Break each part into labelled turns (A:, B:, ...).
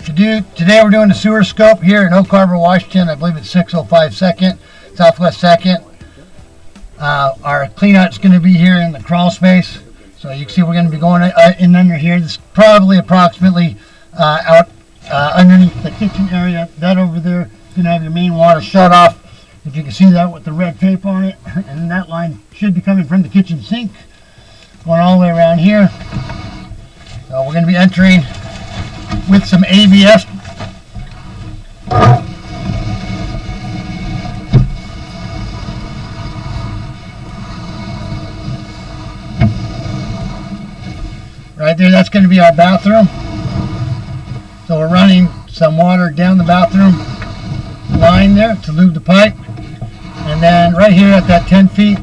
A: Today we're doing the sewer scope here in Oak Harbor, Washington. I believe it's 605 2nd, Southwest 2nd. Our clean out's going to be here in the crawl space. So you can see we're going to be going in under here. This is probably approximately out underneath the kitchen area. That over there is going to have your main water shut off. If you can see that with the red tape on it. And that line should be coming from the kitchen sink, going all the way around here. So we're going to be entering with some ABS. Right there, that's going to be our bathroom. So we're running some water down the bathroom line there to lube the pipe. And then right here at that 10 feet,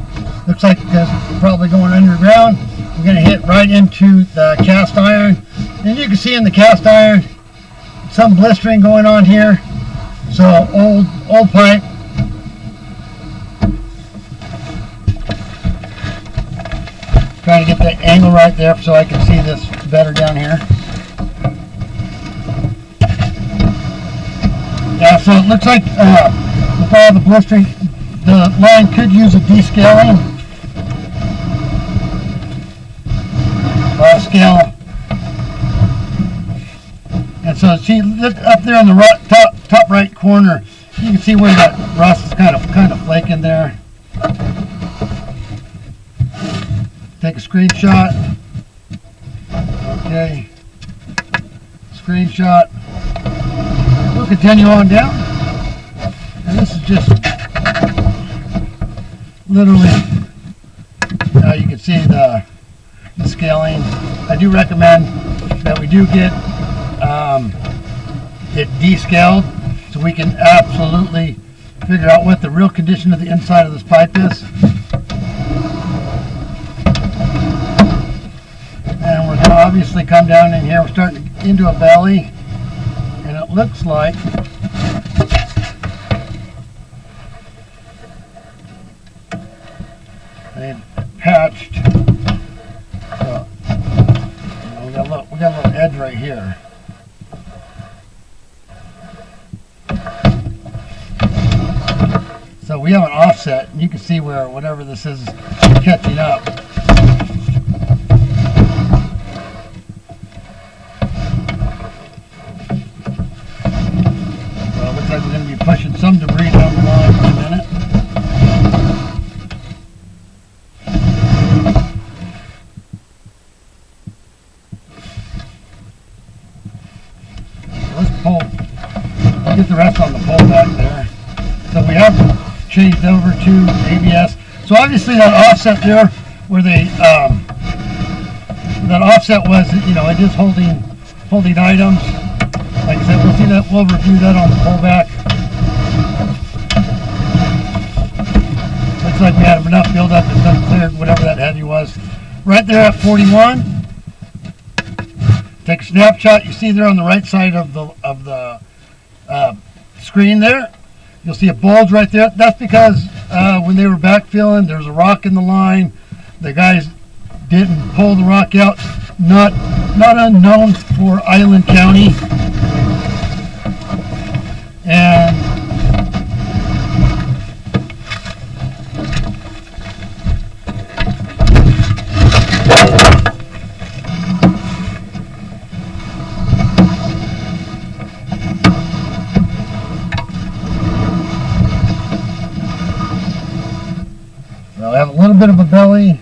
A: looks like it's probably going underground. We're going to hit right into the cast iron. And you can see in the cast iron, some blistering going on here. So old pipe. Trying to get the angle right there so I can see this better down here. Yeah, so it looks like with all the blistering, the line could use a descaling. Scale. And so see up there in the top right corner, you can see where that rust is kind of flaking there. Take a screenshot. Okay. Screenshot. We'll continue on down. And this is just literally, you can see the scaling. I do recommend that we do get it descaled so we can absolutely figure out what the real condition of the inside of this pipe is. And we're going to obviously come down in here. We're starting into a belly, and it looks like they've patched. So we got a little edge right here. So we have an offset, and you can see where whatever this is catching up. Well, it looks like we're going to be pushing some debris down the line in a minute. Get the rest on the pole back there. So we have changed over to ABS. So obviously that offset there, where they that offset was, it is holding items. Like I said, we'll see that. We'll review that on the pole back. Looks like we had enough buildup and done cleared whatever that heavy was. Right there at 41. Take a snapshot. You see there on the right side of the screen there, you'll see a bulge right there. That's because when they were backfilling, there's a rock in the line. The guys didn't pull the rock out. Not unknown for Island County. And I have a little bit of a belly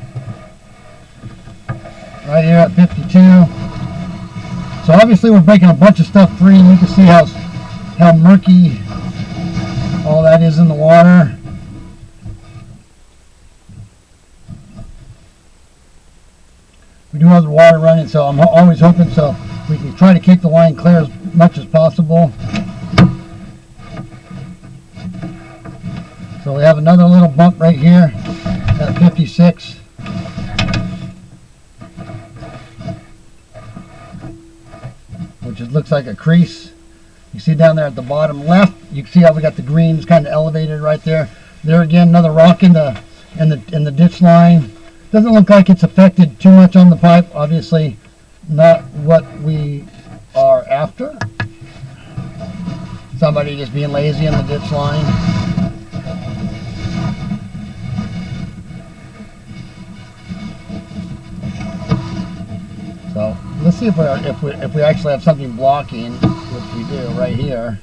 A: right here at 52. So obviously we're breaking a bunch of stuff free, and you can see how murky all that is in the water. We do have the water running, so I'm always hoping so we can try to keep the line clear as much as possible. So we have another little bump right here at 56. Which looks like a crease. You see down there at the bottom left, you can see how we got the greens kind of elevated right there. There again, another rock in the ditch line. Doesn't look like it's affected too much on the pipe. Obviously, not what we are after. somebody just being lazy in the ditch line. So let's see if we actually have something blocking, which we do right here.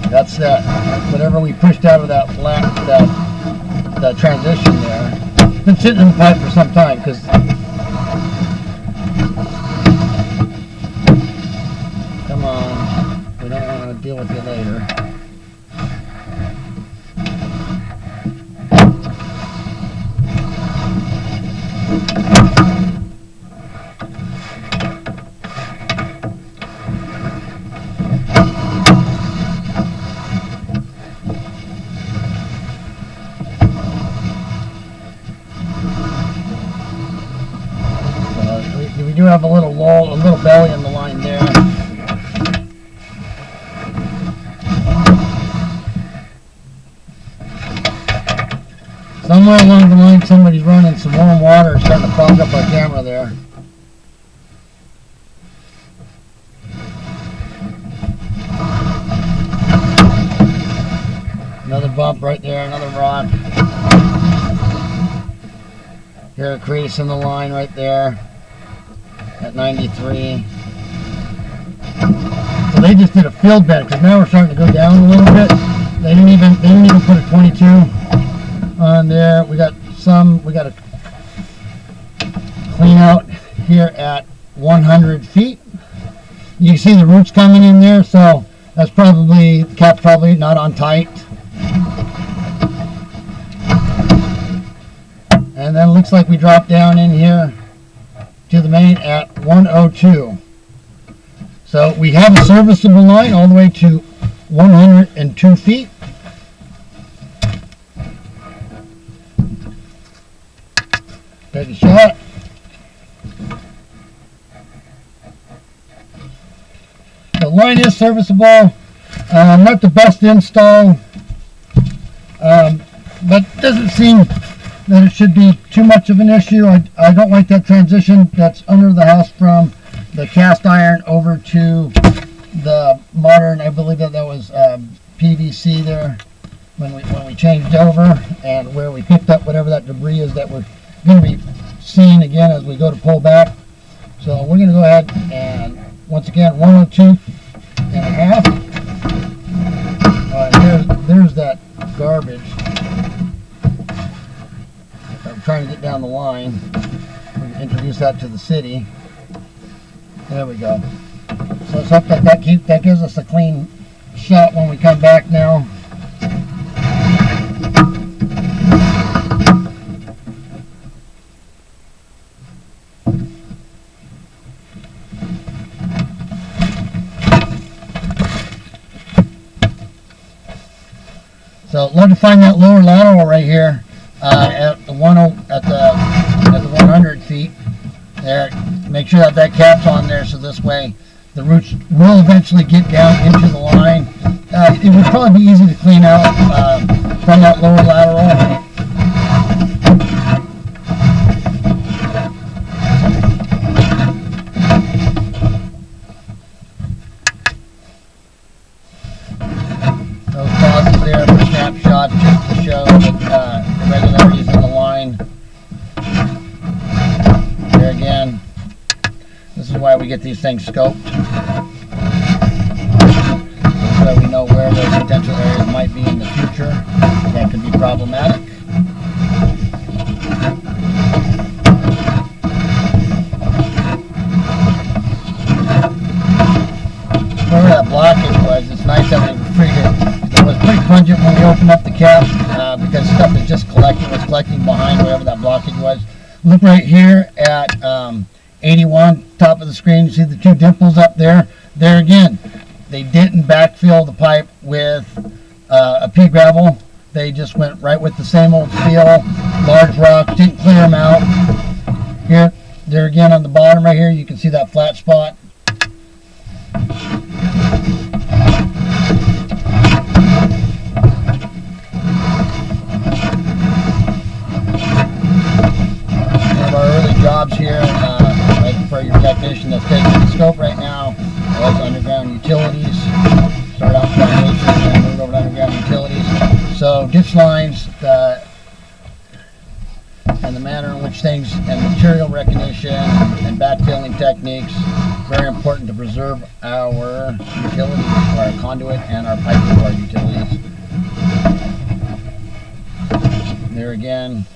A: That's that whatever we pushed out of that transition there. It's been sitting in the pipe for some time because come on, we don't want to deal with you later. We do have a little lull, a little belly in the line there. Somewhere along the line, somebody's running some warm water, starting to fog up our camera there. Another bump right there, another rock. Here, a crease in the line right there at 93. So they just did a field bed because now we're starting to go down a little bit. They didn't even put a 22 on there. We got a clean out here at 100 feet. You can see the roots coming in there, so that's probably cap probably not on tight. And then it looks like we drop down in here to the main at 102. So we have a serviceable line all the way to 102 feet. Take a shot. The line is serviceable. Not the best install, but doesn't seem that it should be too much of an issue. I don't like that transition that's under the house from the cast iron over to the modern. I believe that was PVC there when we changed over, and where we picked up whatever that debris is that we're going to be seeing again as we go to pull back. So we're going to go ahead and once again 102 and a half. There's that garbage. I'm trying to get down the line. We can introduce that to the city. There we go. So let's hope that gives us a clean shot when we come back now. So love to find that lower lateral right here at the 100 feet there. Make sure that cap's on there, so this way the roots will eventually get down into the line. It would probably be easy to clean out from that lower lateral. Those pauses there for snapshots just to show the irregularities in the line. There again, this is why we get these things scoped, so that we know where those potential areas might be in the future that could be problematic. Wherever that blockage was, it's nice that we treated it. It was pretty pungent when we opened up the cap because stuff was just collecting behind wherever that blockage was. Look right here at 81, top of the screen. You see the two dimples up there. There again, they didn't backfill the pipe with a pea gravel. They just went right with the same old feel, large rocks, didn't clear them out. Here, there again on the bottom right here, you can see that flat spot. Jobs here, right for your technician that's taking the scope right now, was underground utilities. switch lines, and the manner in which things and material recognition and backfilling techniques, very important to preserve our utilities, our conduit and our piping for our utilities. There again,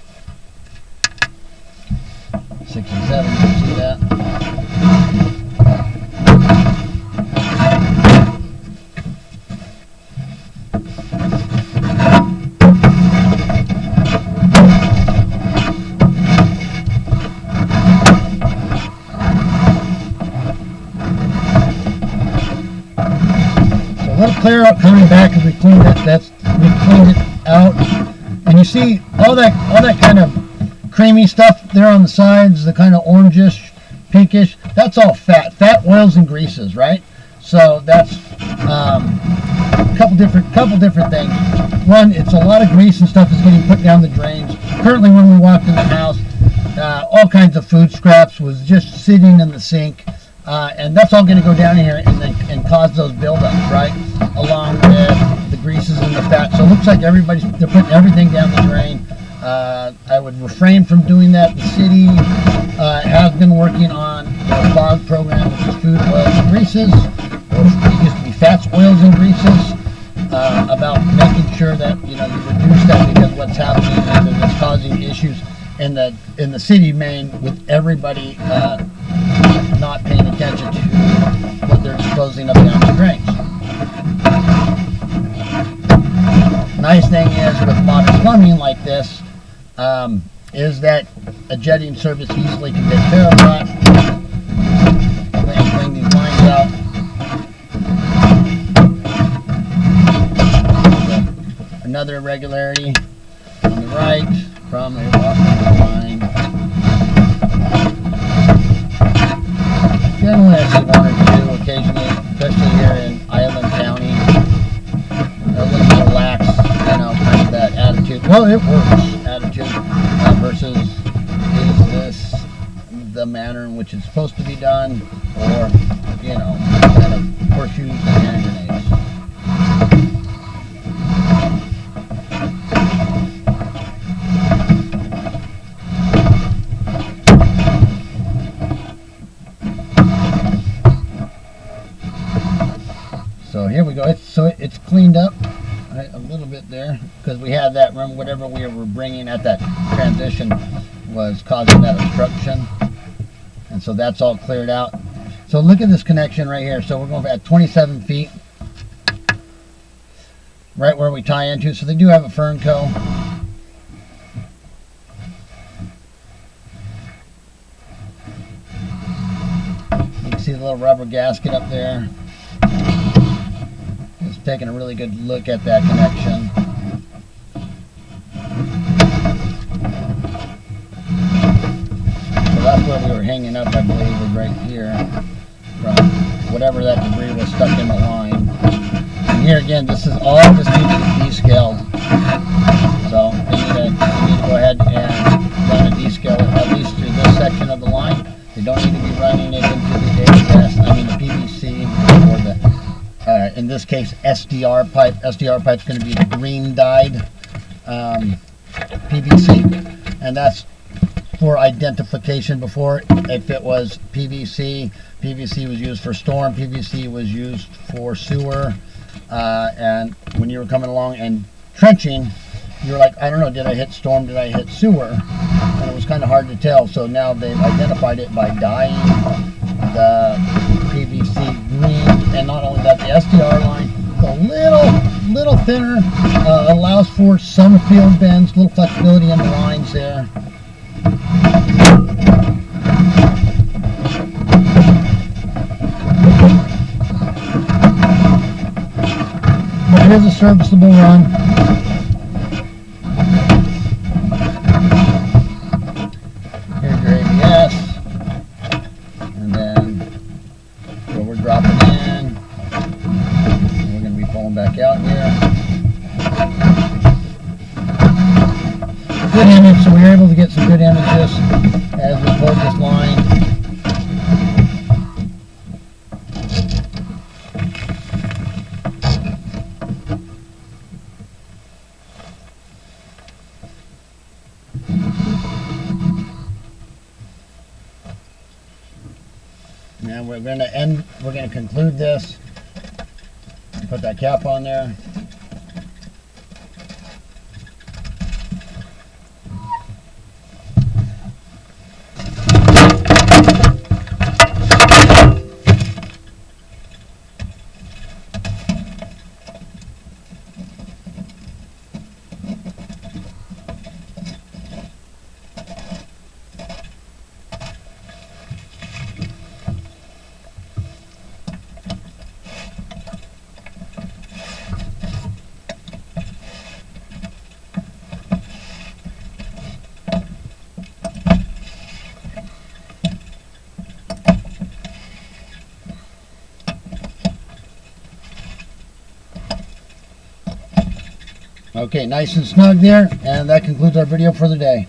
A: 6 and 7, you can see that. A little clear up coming back as we cleaned it. We cleaned it out, and you see all that kind of creamy stuff there on the sides, the kind of orangish, pinkish. That's all fat, oils, and greases, right? So that's a couple different things. One, it's a lot of grease and stuff is getting put down the drains. Currently, when we walked in the house, all kinds of food scraps was just sitting in the sink. And that's all going to go down here and cause those buildups, right? Along with the greases and the fat. So it looks like they're putting everything down the drain. I would refrain from doing that. The city has been working on the FOG program, which is food, oils, and greases. Or it used to be fats, oils, and greases. About making sure that you reduce that, because what's happening is that it's causing issues in the city of Maine with everybody not paying attention to what they're disposing of down the drains. Nice thing is with modern plumbing like this is that a jetting service easily can take care of that. Clean these lines out. Another irregularity on the right from a water line. Generally, I see one or two occasionally, especially here in Island County. They're a little more lax, kind of that attitude. Well, it works attitude versus is this the manner in which it's supposed to be done, or kind of horseshoes and hand grenades. So here we go. It's cleaned up right, a little bit there, because we had that. Remember, whatever we were bringing at that transition was causing that obstruction, and so that's all cleared out. So look at this connection right here. So we're going at 27 feet, right where we tie into. So they do have a Fernco. You can see the little rubber gasket up there. Taking a really good look at that connection. So that's where we were hanging up, I believe, was right here, from whatever that debris was stuck in the line. And here again, this needs to be descaled. So we need to go ahead and run a descale at least through this section of the line. They don't need to be running it into the the PVC or the in this case, SDR pipe. SDR pipe is going to be the green dyed PVC, and that's for identification. Before, if it was PVC, PVC was used for storm, PVC was used for sewer, and when you were coming along and trenching, you're like, I don't know, did I hit storm, did I hit sewer? And it was kind of hard to tell, so now they've identified it by dyeing the PVC green. And not only that, the SDR line is a little thinner, allows for some field bends, little flexibility in the lines there. But it is a serviceable run. Here's your ABS, and then where we're dropping in. Back out here. Good image, so we were able to get some good images as we pulled this line. And we're going to conclude this. Put that cap on there. Okay, nice and snug there, and that concludes our video for the day.